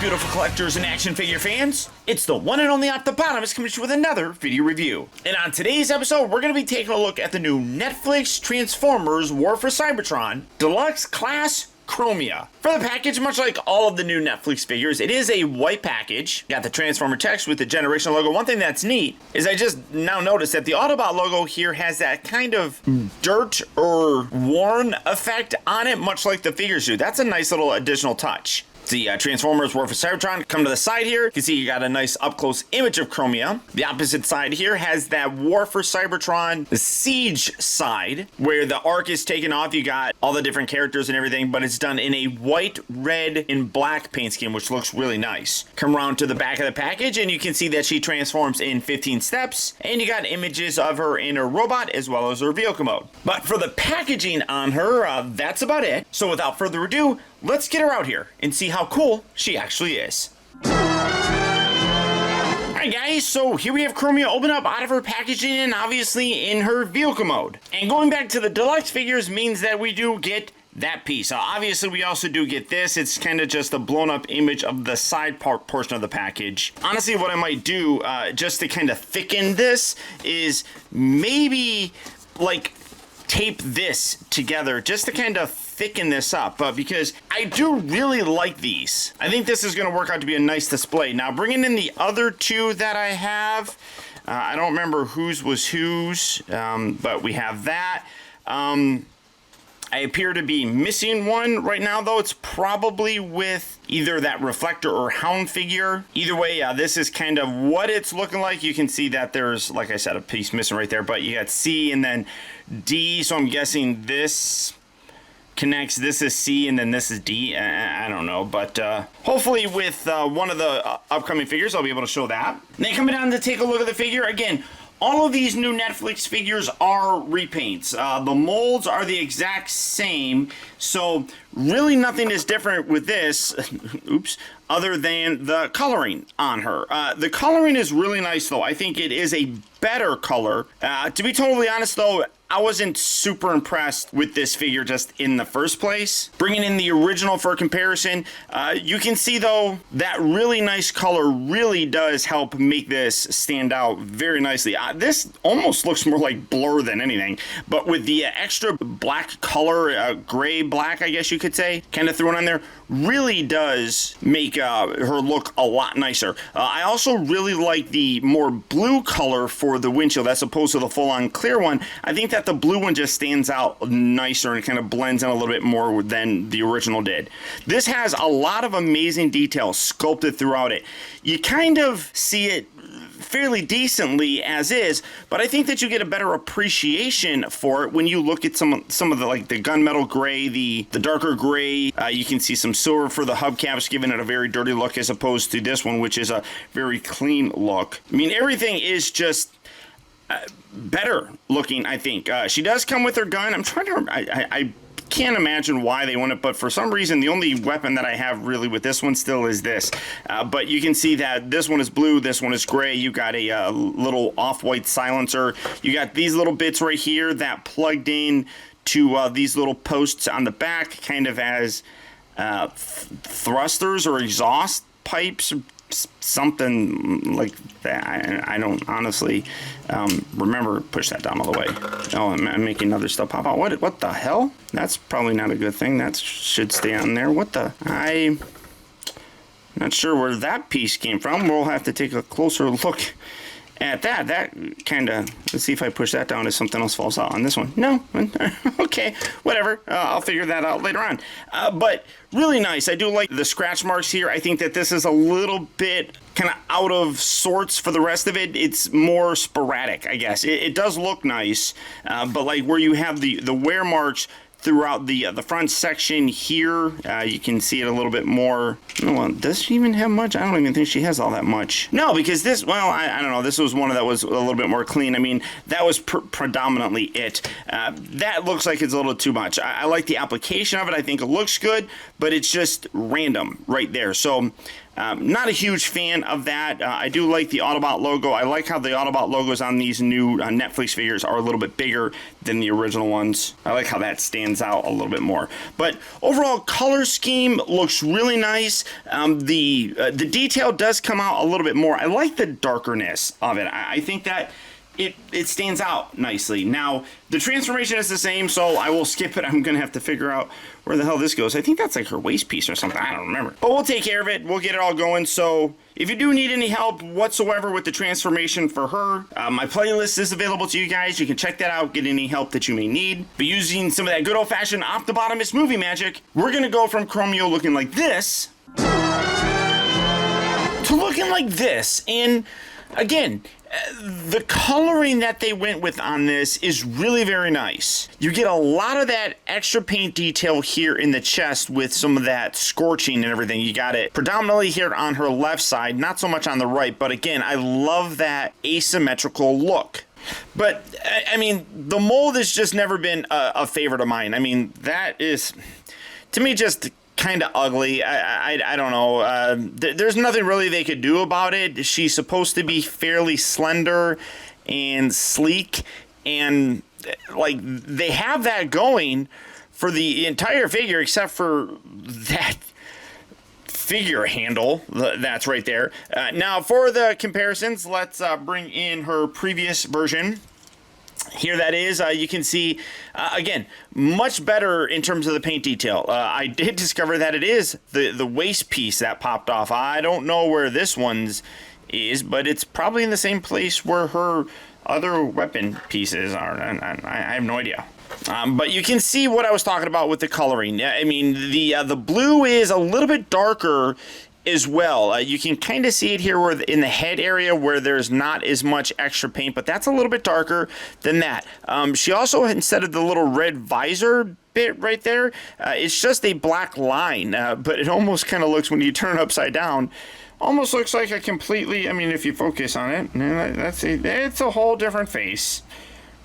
beautiful collectors and action figure fans? It's the one and only Autobot coming to you with another video review. And on today's episode, we're going to be taking a look at the new Netflix Transformers War for Cybertron Deluxe Class Chromia. For the package, much like all of the new Netflix figures, it is a white package. Got the Transformer text with the Generation logo. One thing that's neat is I just now noticed that the Autobot logo here has that kind of dirt or worn effect on it, much like the figures do. That's a nice little additional touch. The Transformers War for Cybertron come to the side here. You can see you got a nice up-close image of Chromia. The opposite side here has that War for Cybertron Siege side, where the arc is taken off. You got all the different characters and everything, but it's done in a white, red, and black paint scheme, which looks really nice. Come around to the back of the package, and you can see that she transforms in 15 steps, and you got images of her in her robot as well as her vehicle mode. But for the packaging on her, that's about it. So without further ado, let's get her out here and see how cool she actually is. Alright guys, so here we have Chromia open up out of her packaging and obviously in her vehicle mode. And going back to the deluxe figures means that we do get that piece. Obviously we also do get this. It's kind of just a blown up image of the side part portion of the package. Honestly, what I might do just to kind of thicken this is maybe like tape this together just to kind of thicken this up because I do really like these. I think this is going to work out to be a nice display. Now bringing in the other two that I have, I don't remember whose was whose, but we have that. I appear to be missing one right now, though. It's probably with either that reflector or hound figure. Either way, this is kind of what it's looking like. You can see that there's, like I said, a piece missing right there, but you got C and then D, so I'm guessing this connects. This is C and then this is D. I don't know, but hopefully with one of the upcoming figures, I'll be able to show that. And then coming down to take a look at the figure, again, all of these new Netflix figures are repaints. The molds are the exact same, so really nothing is different with this, oops, other than the coloring on her. The coloring is really nice, though. I think it is a better color. To be totally honest, though, I wasn't super impressed with this figure just in the first place. Bringing in the original for comparison, you can see, though, that really nice color really does help make this stand out very nicely. This almost looks more like Blur than anything, but with the extra black color, gray black, I guess you could say, kind of thrown on there, really does make her look a lot nicer. I also really like the more blue color for the windshield as opposed to the full-on clear one. I think that the blue one just stands out nicer and kind of blends in a little bit more than the original did. This has a lot of amazing details sculpted throughout it. You kind of see it fairly decently as is, but I think that you get a better appreciation for it when you look at some of the, like the gunmetal gray, the darker gray. You can see some silver for the hubcaps, giving it a very dirty look as opposed to this one, which is a very clean look. I mean, everything is just better looking, I think. She does come with her gun. I'm trying to I can't imagine why they want it, but for some reason the only weapon that I have really with this one still is this. But you can see that this one is blue, this one is gray. You got a little off-white silencer. You got these little bits right here that plugged in to these little posts on the back, kind of as thrusters or exhaust pipes, something like that. I don't honestly remember. Push that down all the way. Oh, I'm making other stuff pop out. What the hell? That's probably not a good thing. That should stay on there. What the? I'm not sure where that piece came from. We'll have to take a closer look at that. That kind of, let's see if I push that down if something else falls out on this one. No. Okay, whatever. I'll figure that out later on. But really nice. I do like the scratch marks here. I think that this is a little bit kind of out of sorts for the rest of it. It's more sporadic, I guess. It does look nice, but like where you have the wear marks throughout the front section here, you can see it a little bit more. Well, does she even have much? I don't even think she has all that much. No, because this, well, I don't know. This was one that was a little bit more clean. I mean, that was predominantly it. That looks like it's a little too much. I like the application of it. I think it looks good, but it's just random right there. So Not a huge fan of that. I do like the Autobot logo. I like how the Autobot logos on these new Netflix figures are a little bit bigger than the original ones. I like how that stands out a little bit more. But overall color scheme looks really nice. The detail does come out a little bit more. I like the darkerness of it. I think that it stands out nicely. Now, the transformation is the same, so I will skip it. I'm going to have to figure out where the hell this goes. I think that's like her waist piece or something. I don't remember. But we'll take care of it. We'll get it all going. So if you do need any help whatsoever with the transformation for her, my playlist is available to you guys. You can check that out, get any help that you may need. But using some of that good old-fashioned Optibotomist movie magic, we're going to go from Chromia looking like this to looking like this. And again, the coloring that they went with on this is really very nice. You get a lot of that extra paint detail here in the chest with some of that scorching and everything. You got it predominantly here on her left side, not so much on the right, but again, I love that asymmetrical look. But, I mean, the mold has just never been a favorite of mine. I mean, that is, to me, just kind of ugly. I don't know. There's nothing really they could do about it. She's supposed to be fairly slender and sleek, and like they have that going for the entire figure except for that figure handle that's right there. Now for the comparisons, let's bring in her previous version. Here that is, you can see, again, much better in terms of the paint detail. I did discover that it is the waist piece that popped off. I don't know where this one's is, but it's probably in the same place where her other weapon pieces are. I have no idea. But you can see what I was talking about with the coloring. I mean, the blue is a little bit darker as well. You can kind of see it here where in the head area where there's not as much extra paint, but that's a little bit darker than that. She also, instead of the little red visor bit right there, it's just a black line, but it almost kind of looks, when you turn it upside down, almost looks like a completely, I mean, if you focus on it, it's a whole different face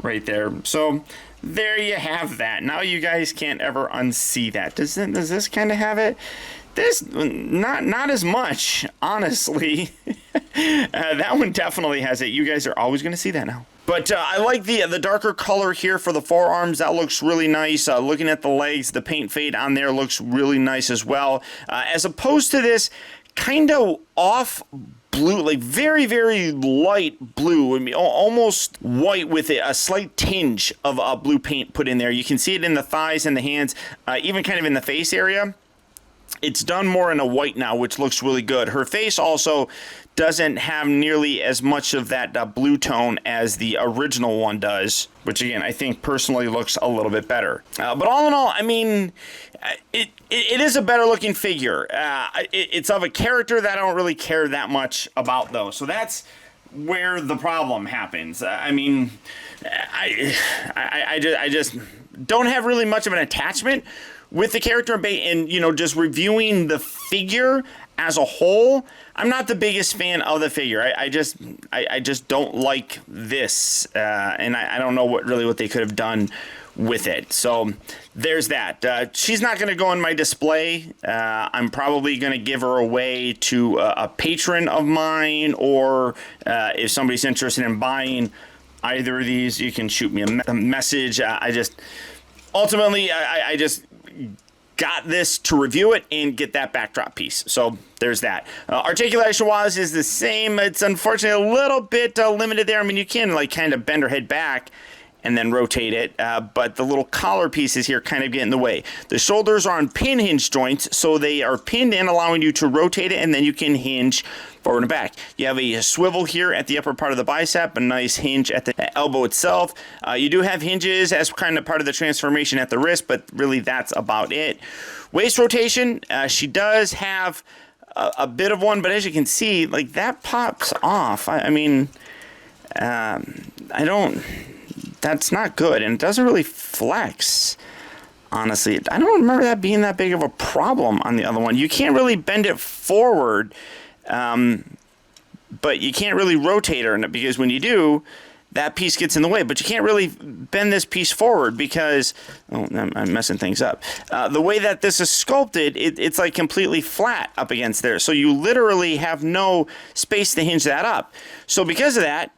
right there. So there you have that. Now you guys can't ever unsee that. Does this kind of have it? This, not as much, honestly. That one definitely has it. You guys are always going to see that now. But I like the darker color here for the forearms. That looks really nice. Looking at the legs, the paint fade on there looks really nice as well. As opposed to this kind of off blue, like very, very light blue, I mean, almost white with a slight tinge of blue paint put in there. You can see it in the thighs and the hands, even kind of in the face area. It's done more in a white now, which looks really good. Her face also doesn't have nearly as much of that blue tone as the original one does, which again, I think personally looks a little bit better. But all in all, I mean, it is a better looking figure. It's of a character that I don't really care that much about though. So that's where the problem happens. I mean, I just don't have really much of an attachment with the character, and you know, just reviewing the figure as a whole, I'm not the biggest fan of the figure. I just don't like this, and I don't know what they could have done with it. So there's that. She's not going to go in my display. I'm probably going to give her away to a patron of mine, or if somebody's interested in buying either of these, you can shoot me a message. I just got this to review it and get that backdrop piece. So there's that. Articulation-wise is the same. It's unfortunately a little bit limited there. I mean, you can like kind of bend her head back and then rotate it, but the little collar pieces here kind of get in the way. The shoulders are on pin hinge joints, so they are pinned in, allowing you to rotate it, and then you can hinge forward and back. You have a swivel here at the upper part of the bicep, a nice hinge at the elbow itself. You do have hinges as kind of part of the transformation at the wrist, but really that's about it. Waist rotation, she does have a bit of one, but as you can see, like that pops off. I mean, that's not good, and it doesn't really flex, honestly. I don't remember that being that big of a problem on the other one. You can't really bend it forward, but you can't really rotate her, because when you do, that piece gets in the way. But you can't really bend this piece forward because, oh, I'm messing things up. The way that this is sculpted, it's like completely flat up against there. So you literally have no space to hinge that up. So because of that,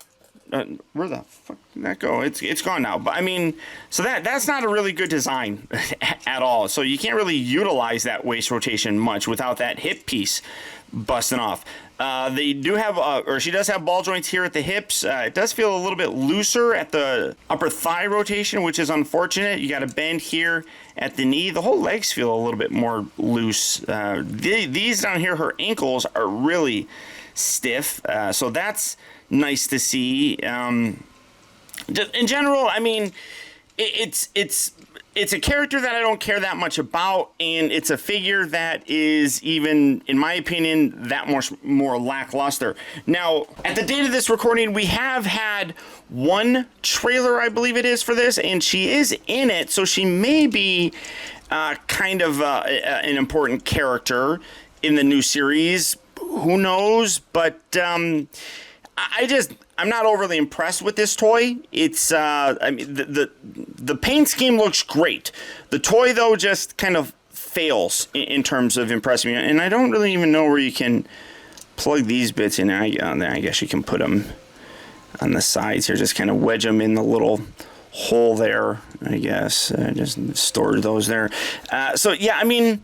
where the fuck did that go? It's gone now. But I mean, so that's not a really good design at all. So you can't really utilize that waist rotation much without that hip piece busting off. They do have, or she does have ball joints here at the hips. It does feel a little bit looser at the upper thigh rotation, which is unfortunate. You got a bend here at the knee. The whole legs feel a little bit more loose. These down here, her ankles are really stiff. So that's nice to see. In general, I mean, it's a character that I don't care that much about, and it's a figure that is even, in my opinion, that much more lackluster. Now, at the date of this recording, we have had one trailer, I believe it is, for this, and she is in it, so she may be kind of an important character in the new series. Who knows? But I'm not overly impressed with this toy. It's, I mean, the paint scheme looks great. The toy, though, just kind of fails in terms of impressing me. And I don't really even know where you can plug these bits in. I guess you can put them on the sides here. Just kind of wedge them in the little hole there, I guess. Just store those there. So, yeah, I mean,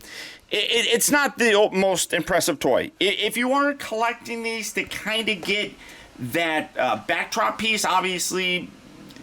it's not the most impressive toy. If you are collecting these to kind of get that backdrop piece, obviously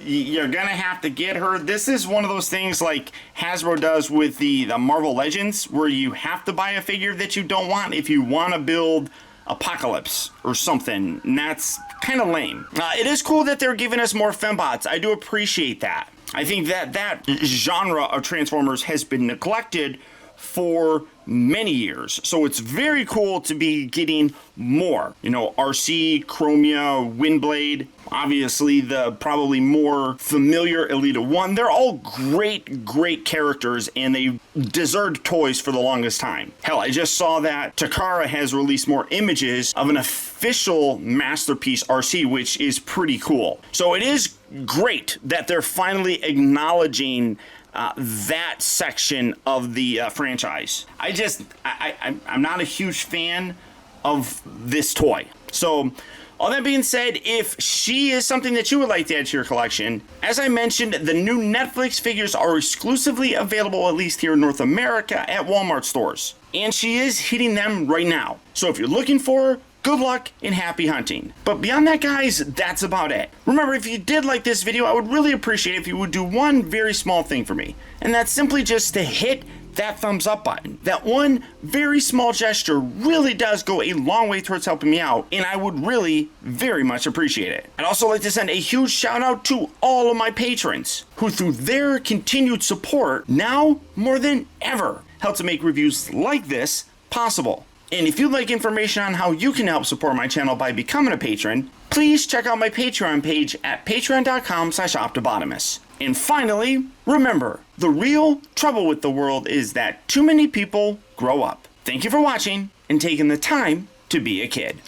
you're gonna have to get her. This is one of those things like Hasbro does with the Marvel Legends, where you have to buy a figure that you don't want if you want to build Apocalypse or something, and that's kind of lame. It is cool that they're giving us more fembots. I do appreciate that. I think that genre of Transformers has been neglected for many years, so it's very cool to be getting more. You know, RC, Chromia, Windblade, obviously the probably more familiar Elita 1. They're all great characters, and they deserved toys for the longest time. Hell, I just saw that Takara has released more images of an official Masterpiece RC, which is pretty cool. So it is great that they're finally acknowledging that section of the franchise. I'm not a huge fan of this toy. So, all that being said, if she is something that you would like to add to your collection, as I mentioned, the new Netflix figures are exclusively available, at least here in North America, at Walmart stores. And she is hitting them right now. So if you're looking for her, good luck and happy hunting. But beyond that, guys, that's about it. Remember, if you did like this video, I would really appreciate it if you would do one very small thing for me. And that's simply just to hit that thumbs up button. That one very small gesture really does go a long way towards helping me out, and I would really very much appreciate it. I'd also like to send a huge shout out to all of my patrons, who through their continued support, now more than ever, help to make reviews like this possible. And if you'd like information on how you can help support my channel by becoming a patron, please check out my Patreon page at patreon.com/optibotimus. And finally, remember, the real trouble with the world is that too many people grow up. Thank you for watching and taking the time to be a kid.